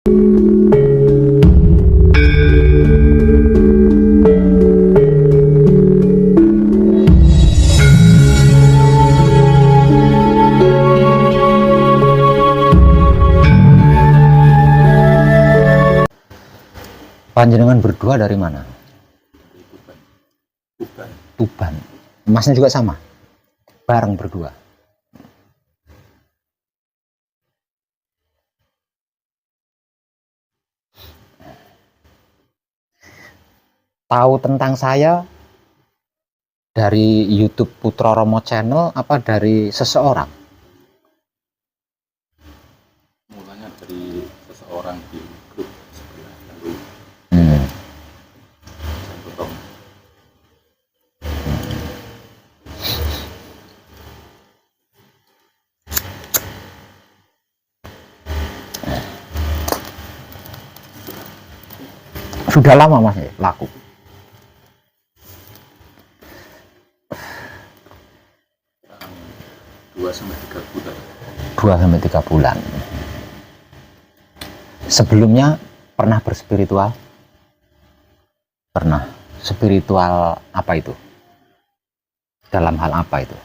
Panjenengan berdua dari mana? Tuban. Masnya juga sama? Bareng berdua? Tahu tentang saya dari YouTube Putra Romo Channel apa dari seseorang? Mulanya dari seseorang di grup sebelah lalu saya potong. Sudah lama mas ya laku? 2-3 bulan. 2-3 bulan. Sebelumnya pernah berspiritual? Pernah. Spiritual apa itu? Dalam hal apa itu?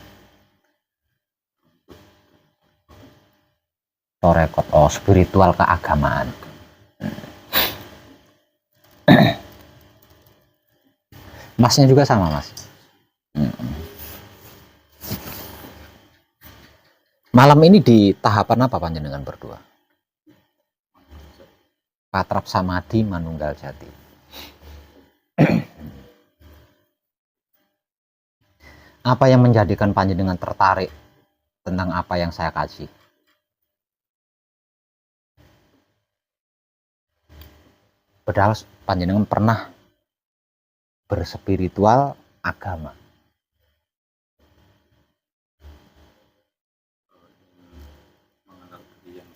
Torekot. Oh, spiritual keagamaan. Masnya juga sama mas? Malam ini di tahapan apa panjenengan berdua? Patrap Samadhi Manunggal Jati. Apa yang menjadikan panjenengan tertarik tentang apa yang saya kaji? Padahal panjenengan pernah berspiritual agama. Mengenal diri yang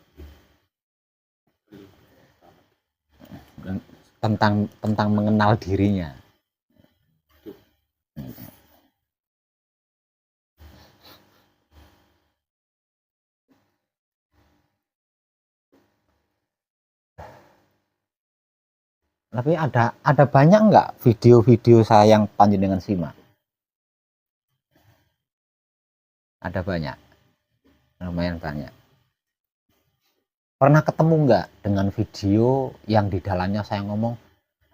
Tentang mengenal dirinya. Tapi ada banyak nggak video-video saya yang panjenengan simak? Ada banyak, lumayan banyak. Pernah ketemu nggak dengan video yang di dalamnya saya ngomong,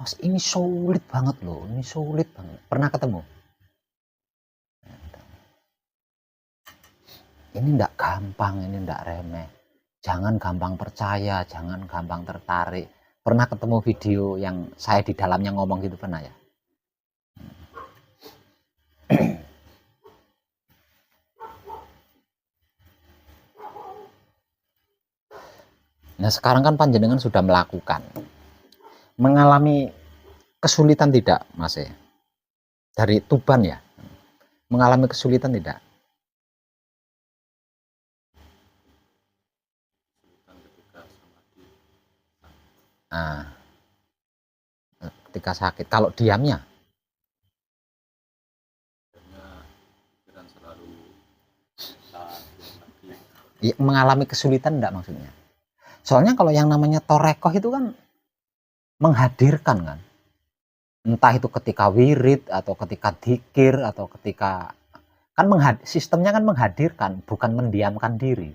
mas ini sulit banget loh, ini sulit banget. Pernah ketemu? Ini nggak gampang, ini nggak remeh. Jangan gampang percaya, jangan gampang tertarik. Pernah ketemu video yang saya di dalamnya ngomong gitu, pernah ya? Nah sekarang kan panjenengan sudah melakukan, mengalami kesulitan tidak mas ya? Dari Tuban ya, mengalami kesulitan tidak? ketika samadhi Nah, ketika sakit, kalau diamnya? pikiran selalu lagi. Ya, mengalami kesulitan enggak maksudnya? Soalnya kalau yang namanya torekoh itu kan menghadirkan kan, entah itu ketika wirid atau ketika dzikir atau ketika kan sistemnya kan menghadirkan, bukan mendiamkan diri.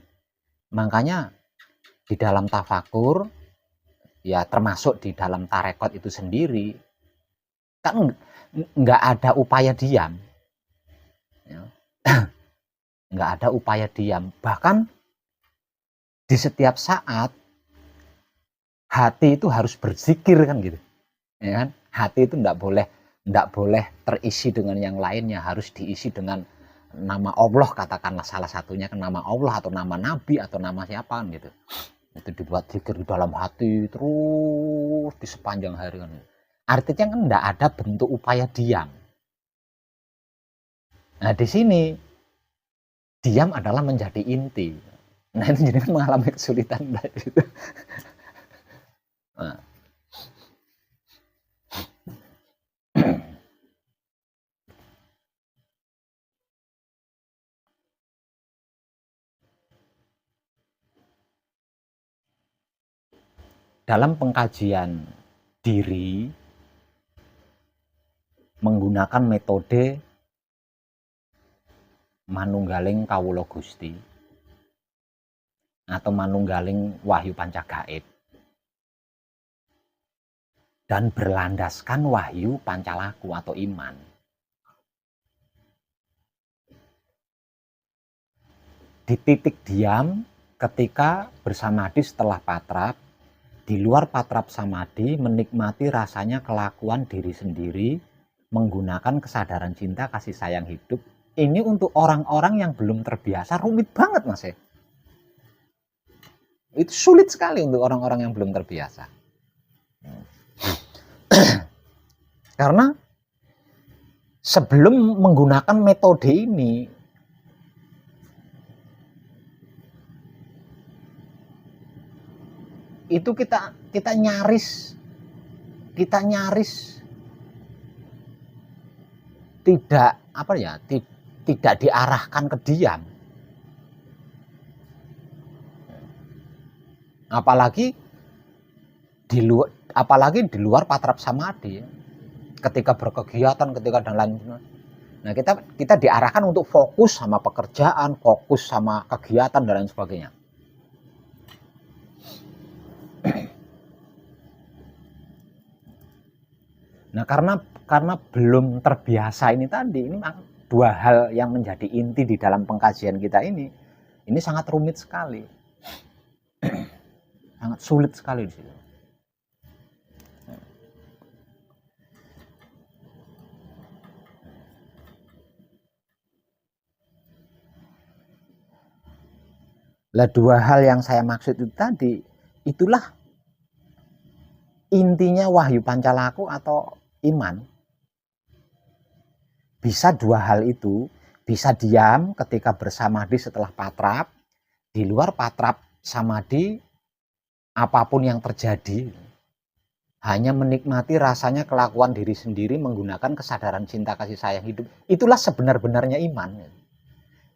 Makanya di dalam tafakur ya termasuk di dalam tarekot itu sendiri kan nggak ada upaya diam ya. Nggak ada upaya diam, bahkan di setiap saat hati itu harus berzikir kan gitu ya kan. Hati itu nggak boleh terisi dengan yang lainnya, harus diisi dengan nama Allah, katakanlah salah satunya kan nama Allah atau nama Nabi atau nama siapa kan gitu. Itu dibuat zikir di dalam hati terus di sepanjang hari kan. Artinya kan nggak ada bentuk upaya diam. Nah di sini diam adalah menjadi inti. Nah itu jadi mengalami kesulitan gitu. Nah. dalam pengkajian diri menggunakan metode manunggaling kawula Gusti atau manunggaling wahyu pancagaib dan berlandaskan wahyu pancalaku atau iman. Di titik diam ketika bersamadhi setelah patrap, di luar patrap samadhi menikmati rasanya kelakuan diri sendiri menggunakan kesadaran cinta kasih sayang hidup. Ini untuk orang-orang yang belum terbiasa rumit banget Mas ya. Itu sulit sekali untuk orang-orang yang belum terbiasa. Karena sebelum menggunakan metode ini, itu kita nyaris tidak tidak diarahkan ke diam. Apalagi di luar patrap samadhi, ketika berkegiatan, ketika dan lain. Nah, kita diarahkan untuk fokus sama pekerjaan, fokus sama kegiatan dan lain sebagainya. Nah, karena belum terbiasa ini tadi, ini dua hal yang menjadi inti di dalam pengkajian kita ini sangat rumit sekali. Sangat sulit sekali di situ. Lah dua hal yang saya maksud itu tadi, itulah intinya wahyu pancalaku atau iman. Bisa dua hal itu, bisa diam ketika bersamadhi setelah patrap, di luar patrap samadhi apapun yang terjadi, hanya menikmati rasanya kelakuan diri sendiri menggunakan kesadaran cinta kasih sayang hidup. Itulah sebenar-benarnya iman.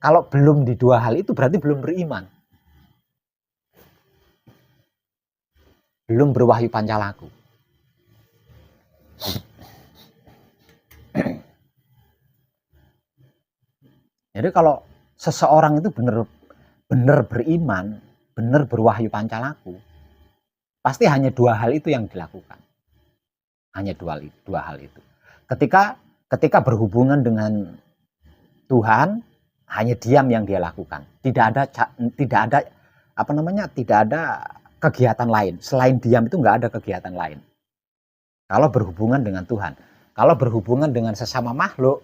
Kalau belum di dua hal itu berarti belum beriman. Belum berwahyu pancalaku. Jadi kalau seseorang itu benar beriman, benar berwahyu pancalaku, pasti hanya dua hal itu yang dilakukan. Hanya dua hal itu. Ketika berhubungan dengan Tuhan, hanya diam yang dia lakukan. Tidak ada kegiatan lain. Selain diam itu nggak ada kegiatan lain. Kalau berhubungan dengan Tuhan, kalau berhubungan dengan sesama makhluk,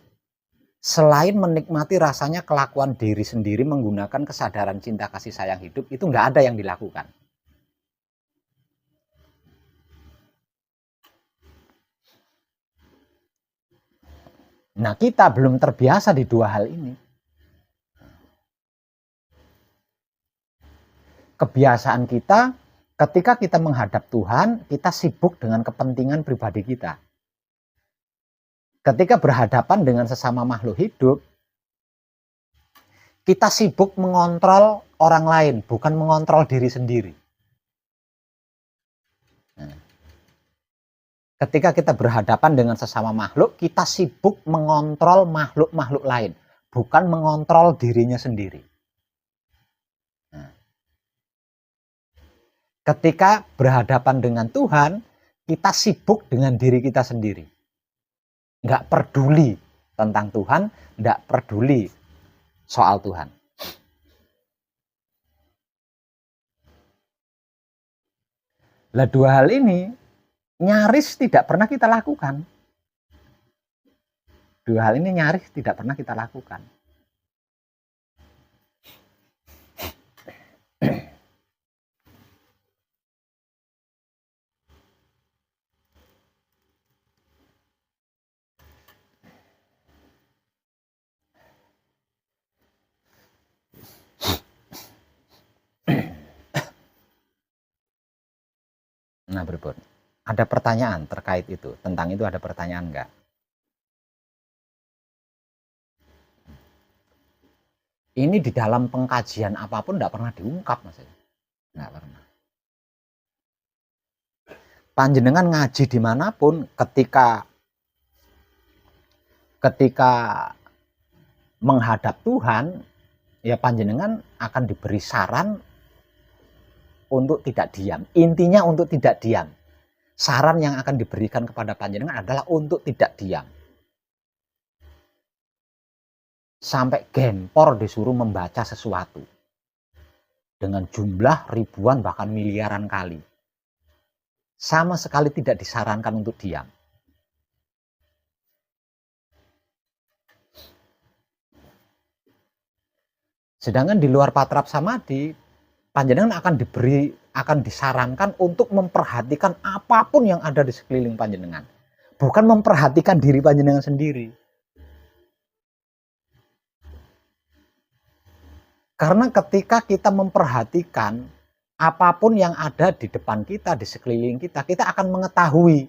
selain menikmati rasanya kelakuan diri sendiri menggunakan kesadaran cinta kasih sayang hidup, itu nggak ada yang dilakukan. Nah, kita belum terbiasa di dua hal ini. Kebiasaan kita ketika kita menghadap Tuhan, kita sibuk dengan kepentingan pribadi kita. Ketika berhadapan dengan sesama makhluk hidup, kita sibuk mengontrol orang lain, bukan mengontrol diri sendiri. Nah, ketika kita berhadapan dengan sesama makhluk, kita sibuk mengontrol makhluk-makhluk lain, bukan mengontrol dirinya sendiri. Nah, ketika berhadapan dengan Tuhan, kita sibuk dengan diri kita sendiri. Nggak peduli tentang Tuhan, nggak peduli soal Tuhan. Lah dua hal ini nyaris tidak pernah kita lakukan. Dua hal ini nyaris tidak pernah kita lakukan. Nah, Berbon, ada pertanyaan terkait itu. Tentang itu ada pertanyaan enggak? Ini di dalam pengkajian apapun enggak pernah diungkap, Mas. Enggak pernah. panjenengan ngaji dimanapun, ketika menghadap Tuhan, ya panjenengan akan diberi saran untuk tidak diam. Intinya untuk tidak diam. Saran yang akan diberikan kepada panjenengan adalah untuk tidak diam. Sampai gempor disuruh membaca sesuatu dengan jumlah ribuan bahkan miliaran kali. Sama sekali tidak disarankan untuk diam. Sedangkan di luar patrap samadhi, panjenengan akan disarankan untuk memperhatikan apapun yang ada di sekeliling panjenengan. Bukan memperhatikan diri panjenengan sendiri. Karena ketika kita memperhatikan apapun yang ada di depan kita, di sekeliling kita, kita akan mengetahui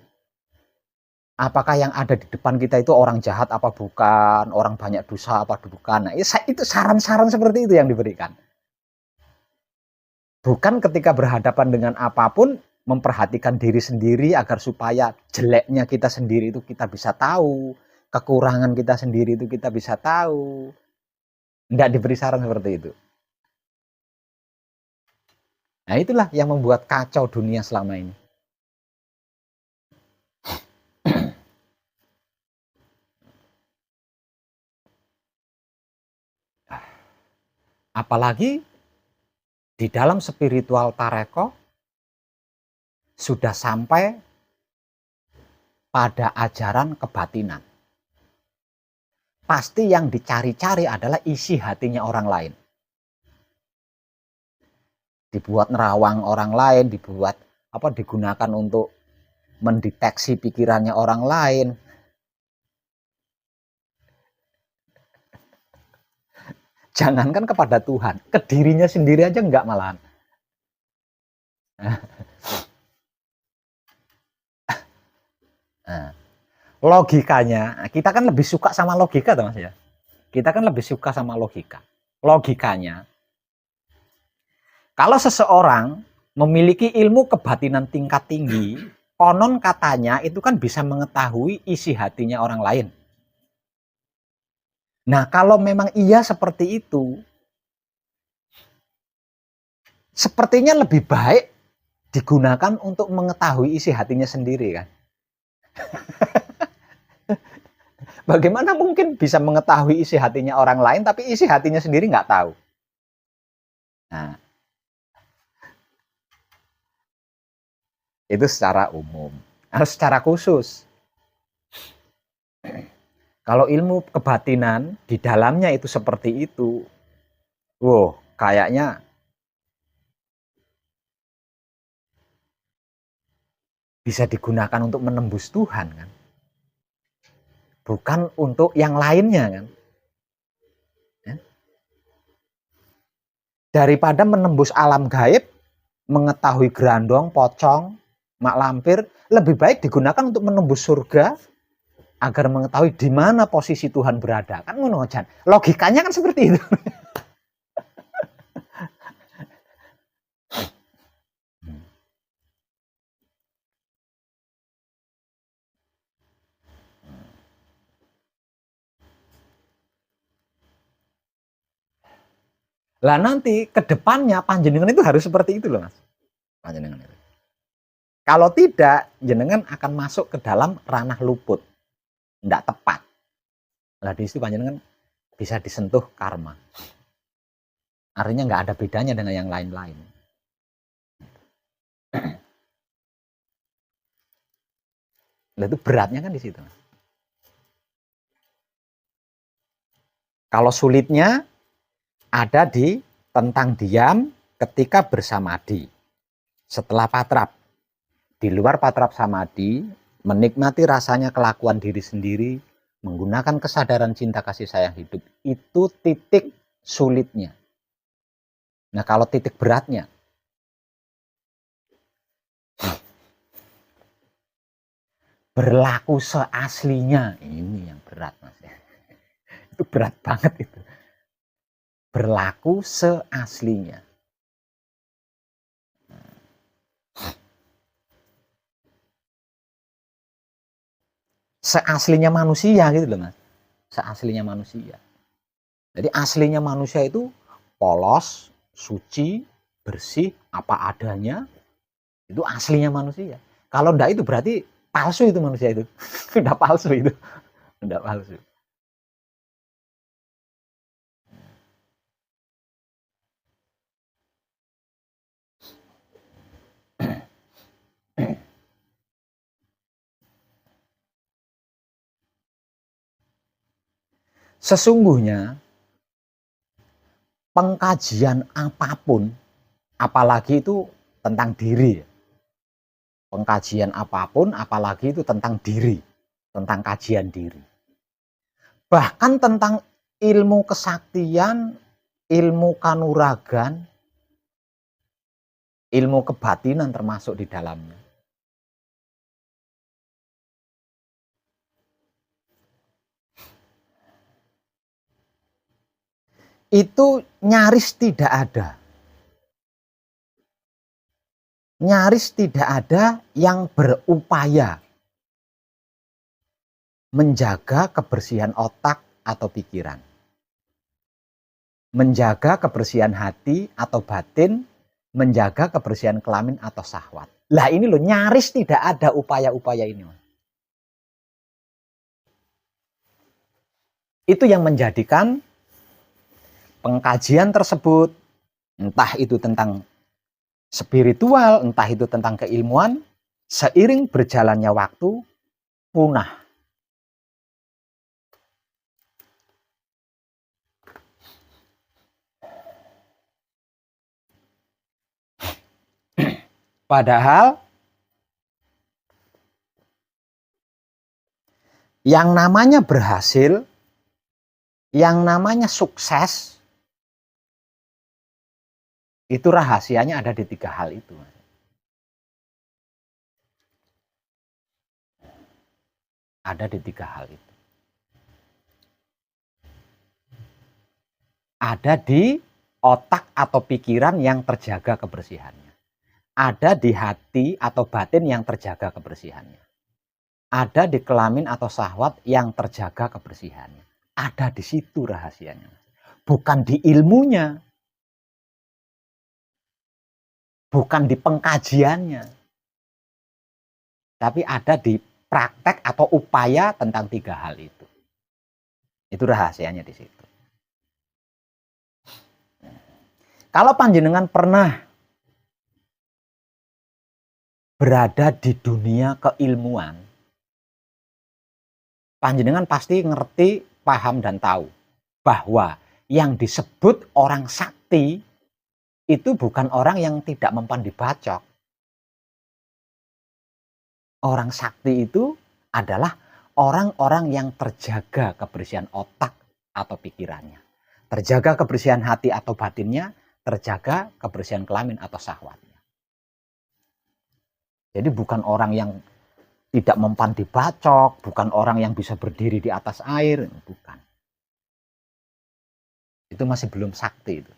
apakah yang ada di depan kita itu orang jahat apa bukan, orang banyak dosa apa bukan. Nah, itu saran-saran seperti itu yang diberikan. Bukan ketika berhadapan dengan apapun, memperhatikan diri sendiri agar supaya jeleknya kita sendiri itu kita bisa tahu, kekurangan kita sendiri itu kita bisa tahu. Tidak diberi saran seperti itu. Nah, itulah yang membuat kacau dunia selama ini. Apalagi di dalam spiritual Tareko sudah sampai pada ajaran kebatinan. Pasti yang dicari-cari adalah isi hatinya orang lain. Dibuat nerawang orang lain, digunakan untuk mendeteksi pikirannya orang lain. Jangankan kepada Tuhan, ke dirinya sendiri aja enggak malahan. Nah, logikanya, kita kan lebih suka sama logika, Mas ya. Kita kan lebih suka sama logika. Logikanya, kalau seseorang memiliki ilmu kebatinan tingkat tinggi, konon katanya itu kan bisa mengetahui isi hatinya orang lain. Nah, kalau memang iya seperti itu, sepertinya lebih baik digunakan untuk mengetahui isi hatinya sendiri kan. Bagaimana mungkin bisa mengetahui isi hatinya orang lain tapi isi hatinya sendiri nggak tahu? Nah, itu secara umum. Harus secara khusus. Kalau ilmu kebatinan di dalamnya itu seperti itu, wow, kayaknya bisa digunakan untuk menembus Tuhan kan. Bukan untuk yang lainnya kan. Ya. Daripada menembus alam gaib, mengetahui gerandong, pocong, mak lampir, lebih baik digunakan untuk menembus surga agar mengetahui di mana posisi Tuhan berada. Kan ngono jan. Logikanya kan seperti itu. Lah nanti ke depannya panjenengan itu harus seperti itu loh Mas. Panjenengan itu. Kalau tidak, jenengan akan masuk ke dalam ranah luput. Tidak tepat. Lah di situ panjenengan bisa disentuh karma. Artinya nggak ada bedanya dengan yang lain-lain. Lah itu beratnya kan di situ. Kalau sulitnya ada di tentang diam ketika bersamadi. Setelah patrap. Di luar patrap samadhi, menikmati rasanya kelakuan diri sendiri, menggunakan kesadaran cinta kasih sayang hidup, itu titik sulitnya. Nah, kalau titik beratnya, berlaku seaslinya, ini yang berat Mas. Itu berat banget itu. Berlaku seaslinya. seaslinya manusia gitu loh Mas. Seaslinya manusia. Jadi aslinya manusia itu polos, suci, bersih, apa adanya. Itu aslinya manusia. Kalau enggak itu berarti palsu itu manusia itu. Udah palsu itu. Udah palsu. Sesungguhnya pengkajian apapun, apalagi itu tentang diri. Pengkajian apapun, apalagi itu tentang diri, tentang kajian diri. Bahkan tentang ilmu kesaktian, ilmu kanuragan, ilmu kebatinan termasuk di dalamnya. Itu nyaris tidak ada. Nyaris tidak ada yang berupaya menjaga kebersihan otak atau pikiran. Menjaga kebersihan hati atau batin, menjaga kebersihan kelamin atau syahwat. Lah ini loh, nyaris tidak ada upaya-upaya ini. Itu yang menjadikan pengkajian tersebut, entah itu tentang spiritual, entah itu tentang keilmuan, seiring berjalannya waktu, punah. Padahal yang namanya berhasil, yang namanya sukses, itu rahasianya ada di 3 hal itu. Ada di 3 hal itu. Ada di otak atau pikiran yang terjaga kebersihannya. Ada di hati atau batin yang terjaga kebersihannya. Ada di kelamin atau syahwat yang terjaga kebersihannya. Ada di situ rahasianya. Bukan di ilmunya. Bukan di pengkajiannya. Tapi ada di praktek atau upaya tentang 3 hal itu. Itu rahasianya di situ. Kalau panjenengan pernah berada di dunia keilmuan, panjenengan pasti ngerti, paham, dan tahu bahwa yang disebut orang sakti itu bukan orang yang tidak mempan dibacok. Orang sakti itu adalah orang-orang yang terjaga kebersihan otak atau pikirannya, terjaga kebersihan hati atau batinnya, terjaga kebersihan kelamin atau syahwatnya. Jadi bukan orang yang tidak mempan dibacok, bukan orang yang bisa berdiri di atas air, bukan. Itu masih belum sakti itu.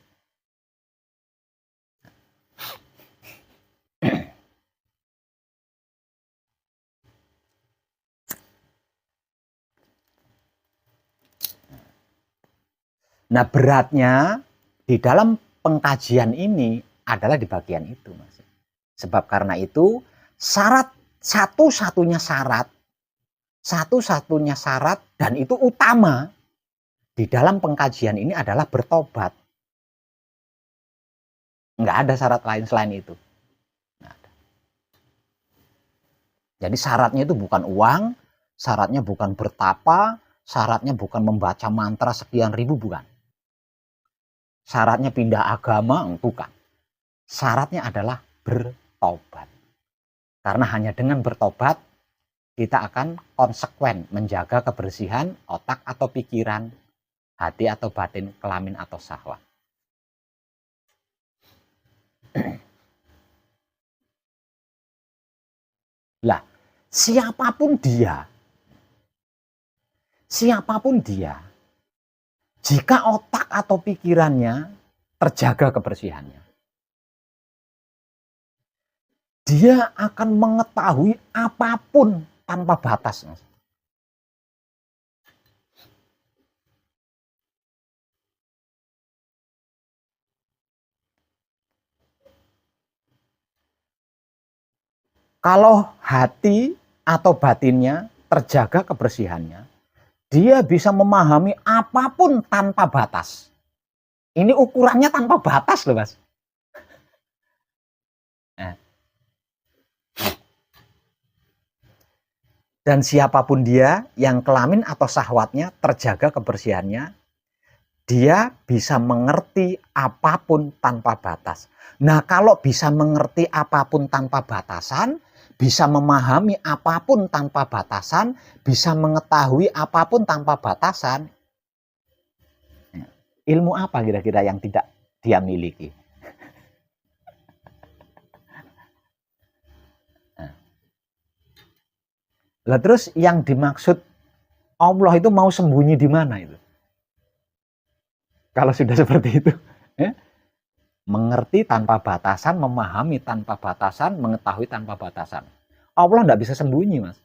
Nah, beratnya di dalam pengkajian ini adalah di bagian itu, Mas. Sebab karena itu satu-satunya syarat dan itu utama di dalam pengkajian ini adalah bertobat. Nggak ada syarat lain selain itu. Nggak ada. Jadi syaratnya itu bukan uang, syaratnya bukan bertapa, syaratnya bukan membaca mantra sekian ribu, bukan. Syaratnya pindah agama, bukan. Syaratnya adalah bertobat. Karena hanya dengan bertobat, kita akan konsekuen menjaga kebersihan otak atau pikiran, hati atau batin, kelamin atau syahwat. Lah, siapapun dia, jika otak atau pikirannya terjaga kebersihannya, dia akan mengetahui apapun tanpa batas. Kalau hati atau batinnya terjaga kebersihannya, dia bisa memahami apapun tanpa batas. Ini ukurannya tanpa batas loh, Mas. Nah. Dan siapapun dia yang kelamin atau syahwatnya terjaga kebersihannya, dia bisa mengerti apapun tanpa batas. Nah, kalau bisa mengerti apapun tanpa batasan, bisa memahami apapun tanpa batasan, bisa mengetahui apapun tanpa batasan, ilmu apa kira-kira yang tidak dia miliki? Lah terus yang dimaksud Allah itu mau sembunyi di mana itu? Kalau sudah seperti itu, ya? Mengerti tanpa batasan, memahami tanpa batasan, mengetahui tanpa batasan. Allah tidak bisa sembunyi, Mas.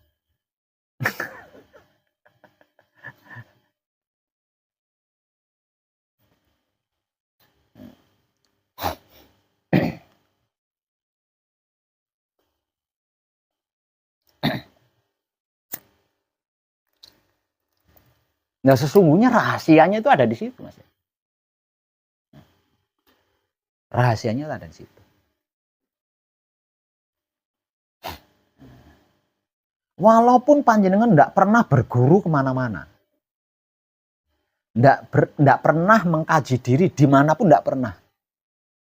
Nah, sesungguhnya rahasianya itu ada di situ, Mas. Rahasianya ada di situ. Walaupun panjenengan tidak pernah berguru kemana-mana, tidak pernah mengkaji diri dimanapun, tidak pernah.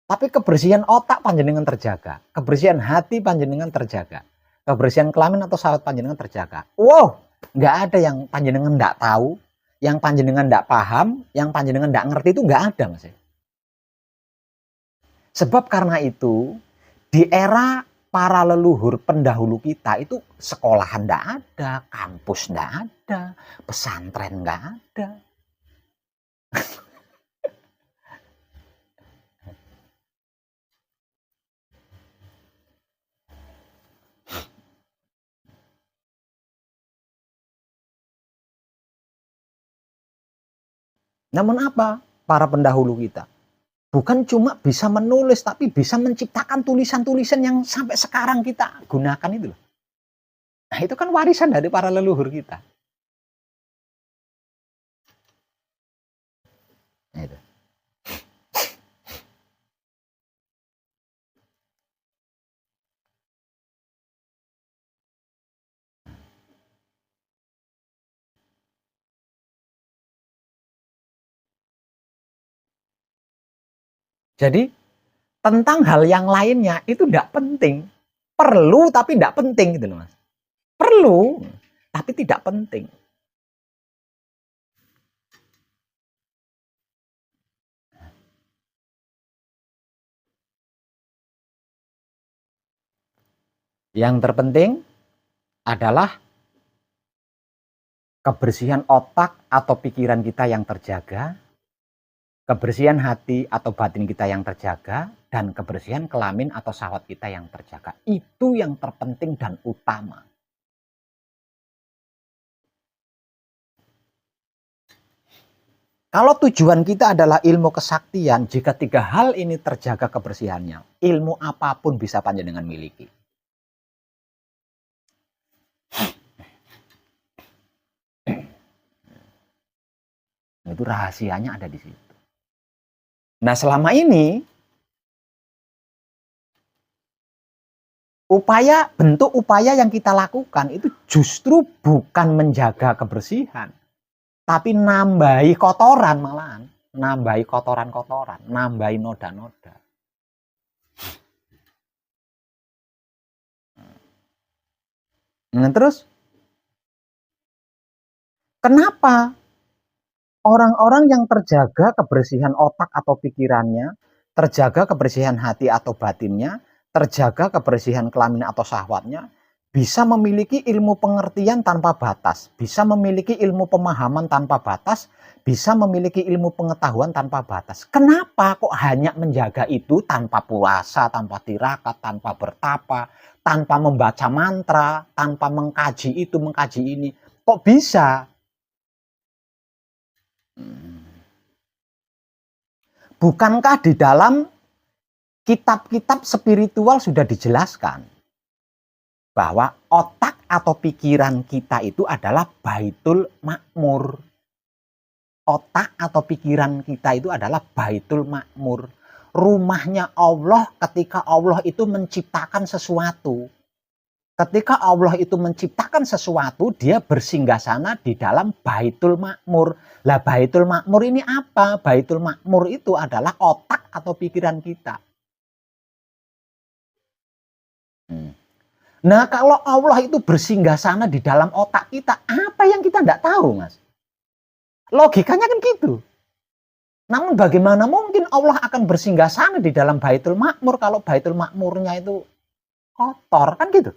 Tapi kebersihan otak panjenengan terjaga, kebersihan hati panjenengan terjaga, kebersihan kelamin atau syahwat panjenengan terjaga. Wow, nggak ada yang panjenengan tidak tahu, yang panjenengan tidak paham, yang panjenengan tidak ngerti, itu nggak ada, Mas. Sebab karena itu di era para leluhur pendahulu kita itu sekolahan tidak ada, kampus tidak ada, pesantren nggak ada. Namun apa? Para pendahulu kita bukan cuma bisa menulis, tapi bisa menciptakan tulisan-tulisan yang sampai sekarang kita gunakan itu loh. Nah, itu kan warisan dari para leluhur kita. Nah, itu. Jadi tentang hal yang lainnya itu tidak penting. Perlu tapi tidak penting gitu loh, Mas. Perlu tapi tidak penting. Yang terpenting adalah kebersihan otak atau pikiran kita yang terjaga, kebersihan hati atau batin kita yang terjaga, dan kebersihan kelamin atau syahwat kita yang terjaga. Itu yang terpenting dan utama. Kalau tujuan kita adalah ilmu kesaktian, jika tiga hal ini terjaga kebersihannya, ilmu apapun bisa panjenengan miliki. Itu rahasianya ada di situ. Nah, selama ini bentuk upaya yang kita lakukan itu justru bukan menjaga kebersihan, tapi nambahi kotoran malahan, nambahi kotoran-kotoran, nambahi noda-noda. Nah, terus kenapa orang-orang yang terjaga kebersihan otak atau pikirannya, terjaga kebersihan hati atau batinnya, terjaga kebersihan kelamin atau syahwatnya, bisa memiliki ilmu pengertian tanpa batas, bisa memiliki ilmu pemahaman tanpa batas, bisa memiliki ilmu pengetahuan tanpa batas. Kenapa kok hanya menjaga itu tanpa puasa, tanpa tirakat, tanpa bertapa, tanpa membaca mantra, tanpa mengkaji itu, mengkaji ini? Kok bisa? Bukankah di dalam kitab-kitab spiritual sudah dijelaskan bahwa otak atau pikiran kita itu adalah Baitul Makmur. Otak atau pikiran kita itu adalah Baitul Makmur. Rumahnya Allah ketika Allah itu menciptakan sesuatu. Ketika Allah itu menciptakan sesuatu, dia bersinggasana di dalam Baitul Makmur. Lah Baitul Makmur ini apa? Baitul Makmur itu adalah otak atau pikiran kita. Nah kalau Allah itu bersinggasana di dalam otak kita, apa yang kita tidak tahu, Mas? Logikanya kan gitu. Namun bagaimana mungkin Allah akan bersinggasana di dalam Baitul Makmur kalau Baitul Makmurnya itu kotor, kan gitu.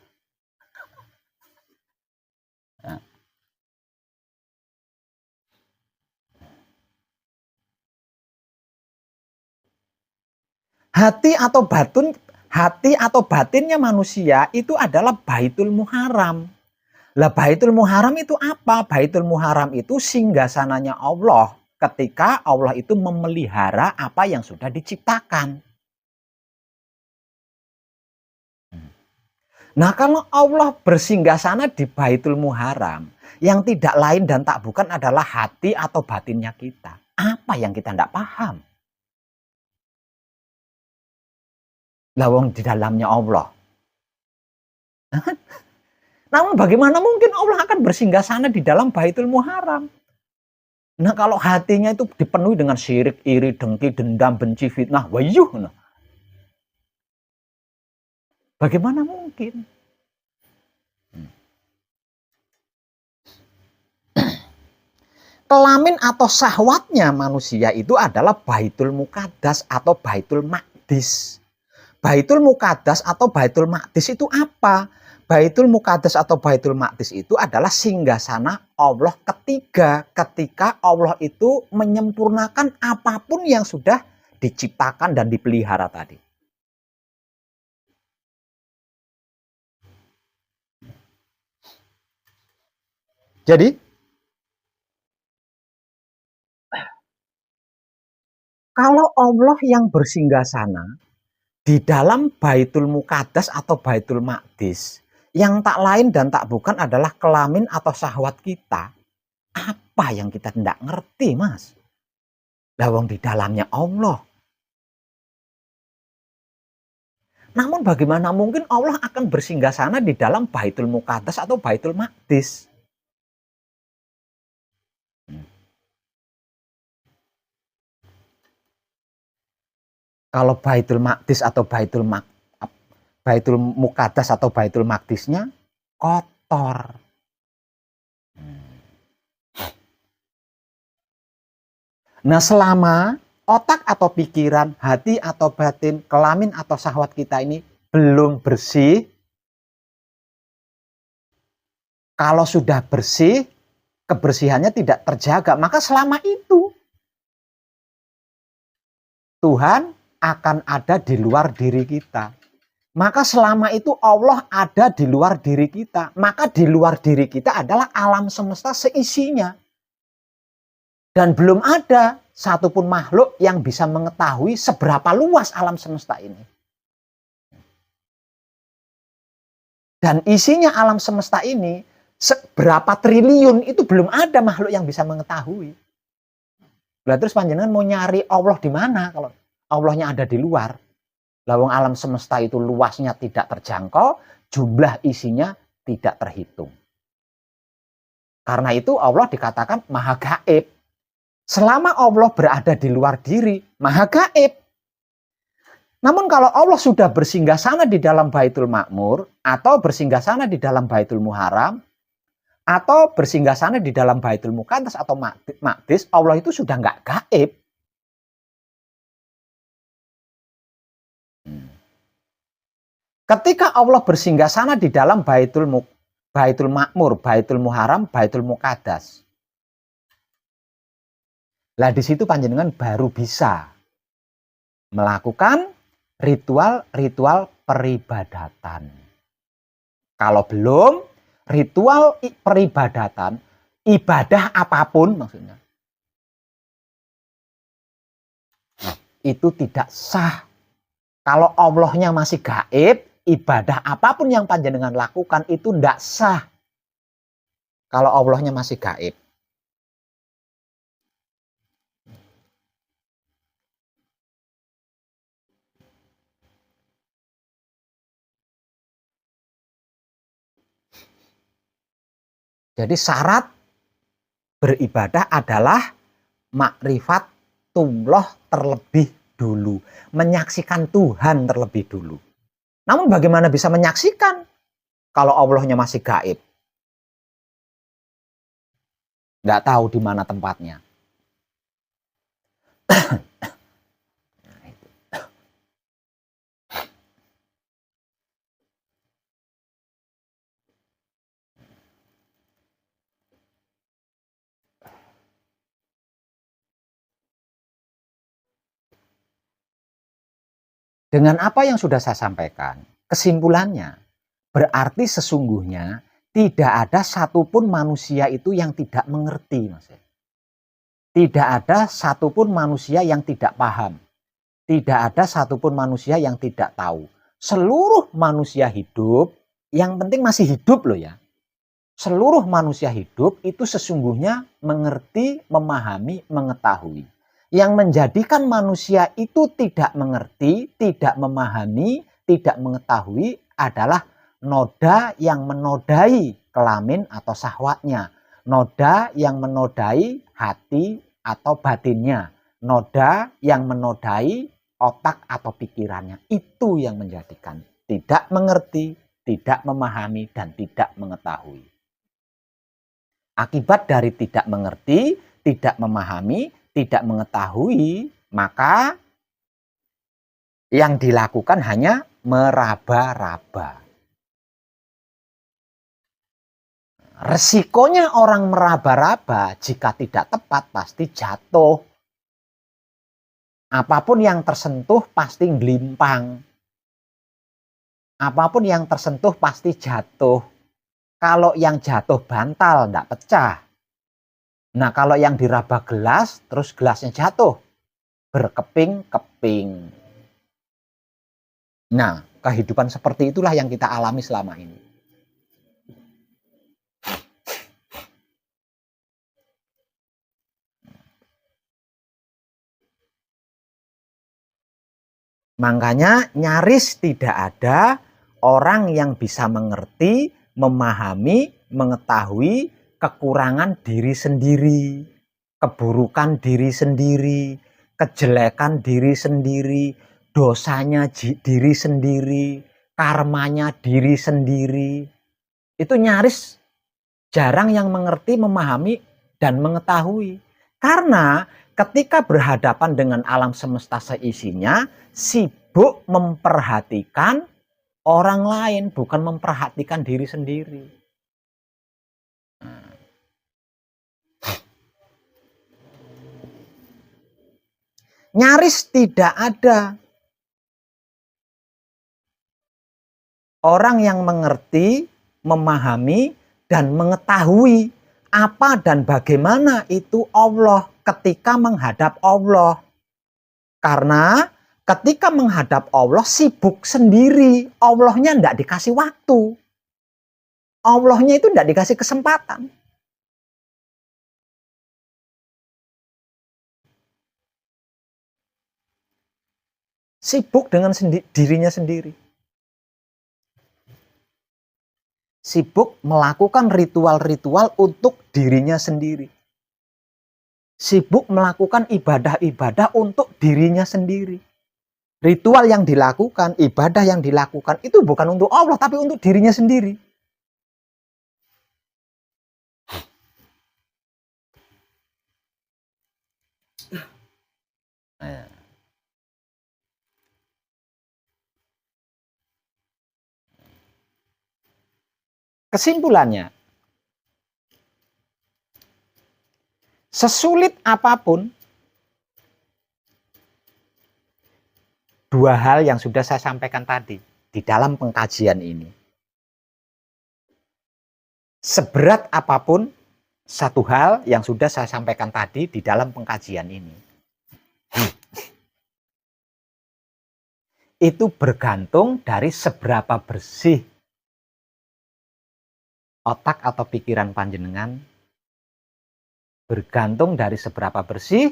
Hati atau batinnya manusia itu adalah Baitul Muharram. Lah Baitul Muharram itu apa? Baitul Muharram itu singgasananya Allah ketika Allah itu memelihara apa yang sudah diciptakan. Nah kalau Allah bersinggasana di Baitul Muharram, yang tidak lain dan tak bukan adalah hati atau batinnya kita. Apa yang kita tidak paham? Lawang di dalamnya Allah. Namun bagaimana mungkin Allah akan bersinggasana di dalam Baitul Muharram? Nah kalau hatinya itu dipenuhi dengan syirik, iri, dengki, dendam, benci, fitnah, wayuh. Nah. Bagaimana mungkin? Kelamin atau syahwatnya manusia itu adalah Baitul Muqaddas atau Baitul Maqdis. Baitul Muqaddas atau Baitul Maqdis itu apa? Baitul Muqaddas atau Baitul Maqdis itu adalah singgasana Allah ketiga ketika Allah itu menyempurnakan apapun yang sudah diciptakan dan dipelihara tadi. Jadi kalau Allah yang bersinggasana di dalam Baitul Muqaddas atau Baitul Maqdis, yang tak lain dan tak bukan adalah kelamin atau syahwat kita. Apa yang kita tidak ngerti, Mas? Lawang di dalamnya Allah. Namun bagaimana mungkin Allah akan bersinggasana di dalam Baitul Muqaddas atau Baitul Maqdis? Kalau Baitul Maqdis atau Baitul Muqaddas atau Baitul Maqdisnya kotor. Nah selama otak atau pikiran, hati atau batin, kelamin atau syahwat kita ini belum bersih, kalau sudah bersih, kebersihannya tidak terjaga, maka selama itu Tuhan akan ada di luar diri kita. Maka selama itu Allah ada di luar diri kita. Maka di luar diri kita adalah alam semesta seisinya. Dan belum ada satupun makhluk yang bisa mengetahui seberapa luas alam semesta ini. Dan isinya alam semesta ini, seberapa triliun itu belum ada makhluk yang bisa mengetahui. Lah terus panjenengan mau nyari Allah di mana kalau Allahnya ada di luar? Lawang alam semesta itu luasnya tidak terjangkau, jumlah isinya tidak terhitung. Karena itu Allah dikatakan maha gaib. Selama Allah berada di luar diri, maha gaib. Namun kalau Allah sudah bersinggasana di dalam Baitul Makmur, atau bersinggasana di dalam Baitul Muharram, atau bersinggasana di dalam Baitul Muqaddas atau Maqdis, Allah itu sudah nggak gaib. Ketika Allah bersinggasana di dalam Baitul Makmur, Baitul Muharram, Baitul Muqaddas. Lah di situ panjenengan baru bisa melakukan ritual-ritual peribadatan. Kalau belum, ritual peribadatan, ibadah apapun maksudnya, itu tidak sah. Kalau Allahnya masih gaib, ibadah apapun yang panjenengan lakukan itu ndak sah kalau Allahnya masih gaib. Jadi syarat beribadah adalah ma'rifatullah terlebih dulu. Menyaksikan Tuhan terlebih dulu. Namun bagaimana bisa menyaksikan kalau Allahnya masih gaib? Nggak tahu di mana tempatnya. Dengan apa yang sudah saya sampaikan, kesimpulannya berarti sesungguhnya tidak ada satupun manusia itu yang tidak mengerti, Mas. Tidak ada satupun manusia yang tidak paham. Tidak ada satupun manusia yang tidak tahu. Seluruh manusia hidup, yang penting masih hidup loh ya. Seluruh manusia hidup itu sesungguhnya mengerti, memahami, mengetahui. Yang menjadikan manusia itu tidak mengerti, tidak memahami, tidak mengetahui adalah noda yang menodai kelamin atau syahwatnya. Noda yang menodai hati atau batinnya. Noda yang menodai otak atau pikirannya. Itu yang menjadikan tidak mengerti, tidak memahami, dan tidak mengetahui. Akibat dari tidak mengerti, tidak memahami, tidak mengetahui, maka yang dilakukan hanya meraba-raba. Resikonya orang meraba-raba jika tidak tepat pasti jatuh. Apapun yang tersentuh pasti ngelimpang. Apapun yang tersentuh pasti jatuh. Kalau yang jatuh bantal tidak pecah. Nah kalau yang diraba gelas, terus gelasnya jatuh. Berkeping-keping. Nah kehidupan seperti itulah yang kita alami selama ini. Makanya nyaris tidak ada orang yang bisa mengerti, memahami, mengetahui kekurangan diri sendiri, keburukan diri sendiri, kejelekan diri sendiri, dosanya diri sendiri, karmanya diri sendiri. Itu nyaris jarang yang mengerti, memahami, dan mengetahui. Karena ketika berhadapan dengan alam semesta seisinya, sibuk memperhatikan orang lain, bukan memperhatikan diri sendiri. Nyaris tidak ada orang yang mengerti, memahami, dan mengetahui apa dan bagaimana itu Allah ketika menghadap Allah. Karena ketika menghadap Allah sibuk sendiri, Allahnya tidak dikasih waktu. Allahnya itu tidak dikasih kesempatan. Sibuk dengan dirinya sendiri. Sibuk melakukan ritual-ritual untuk dirinya sendiri. Sibuk melakukan ibadah-ibadah untuk dirinya sendiri. Ritual yang dilakukan, ibadah yang dilakukan itu bukan untuk Allah, tapi untuk dirinya sendiri. Kesimpulannya, sesulit apapun dua hal yang sudah saya sampaikan tadi di dalam pengkajian ini. Seberat apapun satu hal yang sudah saya sampaikan tadi di dalam pengkajian ini. itu bergantung dari seberapa bersih otak atau pikiran panjenengan, bergantung dari seberapa bersih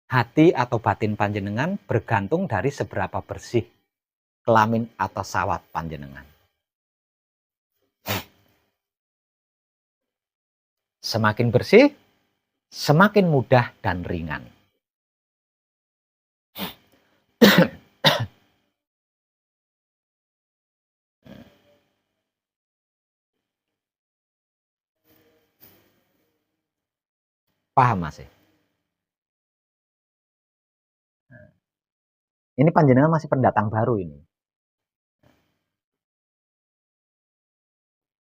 hati atau batin panjenengan, bergantung dari seberapa bersih kelamin atau sawat panjenengan. Semakin bersih, semakin mudah dan ringan. Paham masih? Ini panjenengan masih pendatang baru ini.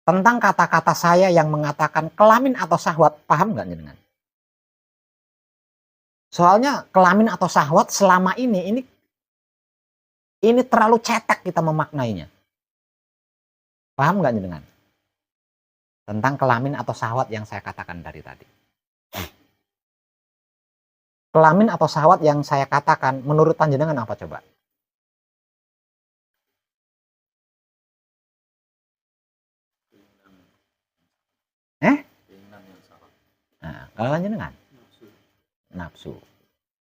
Tentang kata-kata saya yang mengatakan kelamin atau syahwat, paham nggak jenengan? Soalnya kelamin atau syahwat selama ini terlalu cetek kita memaknainya. Paham nggak jenengan? Tentang kelamin atau syahwat yang saya katakan dari tadi. Kelamin atau syahwat yang saya katakan menurut panjenengan apa coba? Nah, kalau panjenengan? Nafsu.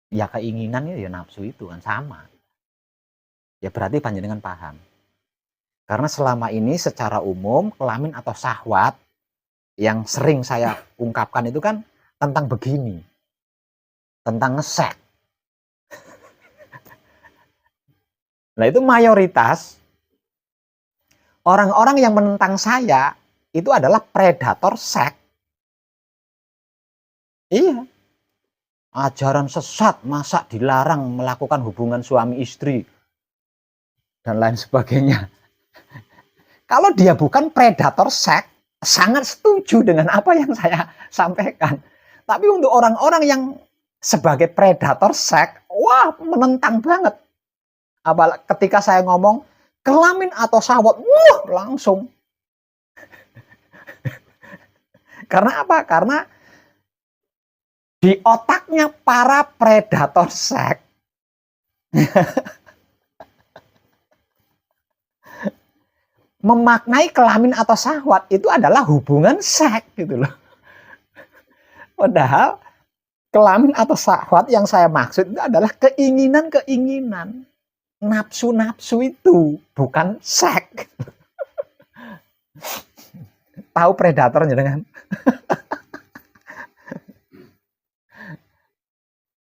Ya keinginan ya nafsu itu kan sama. Ya berarti panjenengan paham. Karena selama ini secara umum kelamin atau syahwat yang sering saya ungkapkan itu kan tentang begini. Tentang ngesek. Nah itu mayoritas orang-orang yang menentang saya itu adalah predator seks. Iya. Ajaran sesat, masa dilarang melakukan hubungan suami istri dan lain sebagainya. Kalau dia bukan predator seks, sangat setuju dengan apa yang saya sampaikan. Tapi untuk orang-orang yang sebagai predator seks, wah menentang banget. Apalagi ketika saya ngomong kelamin atau syahwat, wah langsung. Karena apa? Karena di otaknya para predator seks memaknai kelamin atau syahwat itu adalah hubungan seks gitu loh. Padahal kelamin atau syahwat yang saya maksud itu adalah keinginan-keinginan. Nafsu-nafsu itu bukan seks. Tahu predatornya dengan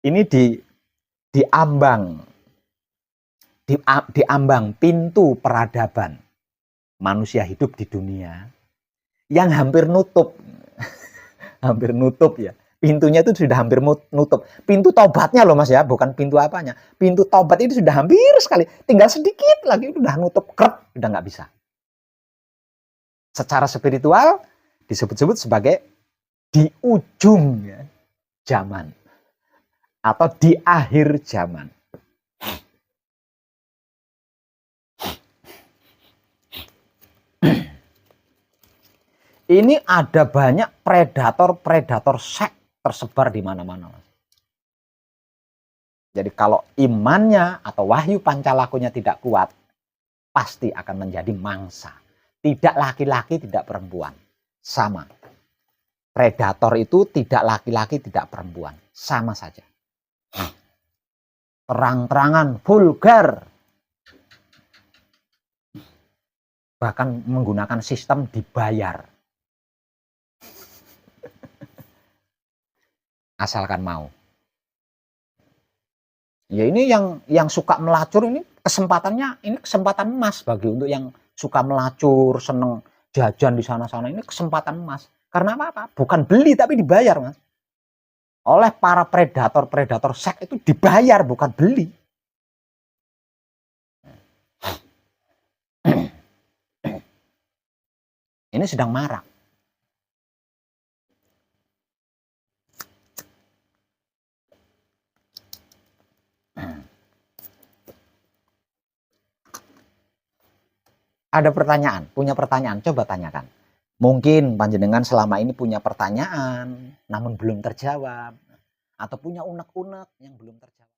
ini diambang pintu peradaban manusia hidup di dunia yang hampir nutup ya. Pintunya itu sudah hampir nutup. Pintu tobatnya loh Mas ya, bukan pintu apanya. Pintu tobat itu sudah hampir sekali. Tinggal sedikit lagi udah nutup, krep, udah nggak bisa. Secara spiritual disebut-sebut sebagai di ujung ya, zaman atau di akhir zaman. Ini ada banyak predator seks tersebar di mana-mana. Jadi kalau imannya atau wahyu pancalakunya tidak kuat, pasti akan menjadi mangsa. Tidak laki-laki, tidak perempuan. Sama. Predator itu tidak laki-laki, tidak perempuan. Sama saja. Terang-terangan, vulgar. Bahkan menggunakan sistem dibayar. Asalkan mau. Ya ini yang suka melacur ini kesempatannya, ini kesempatan emas bagi untuk yang suka melacur, seneng jajan di sana-sana, ini kesempatan emas. Karena apa? Bukan beli tapi dibayar, Mas. Oleh para predator seks itu dibayar bukan beli. Ini sedang marak. Ada pertanyaan, punya pertanyaan, coba tanyakan. Mungkin panjenengan selama ini punya pertanyaan, namun belum terjawab. Atau punya unek-unek yang belum terjawab.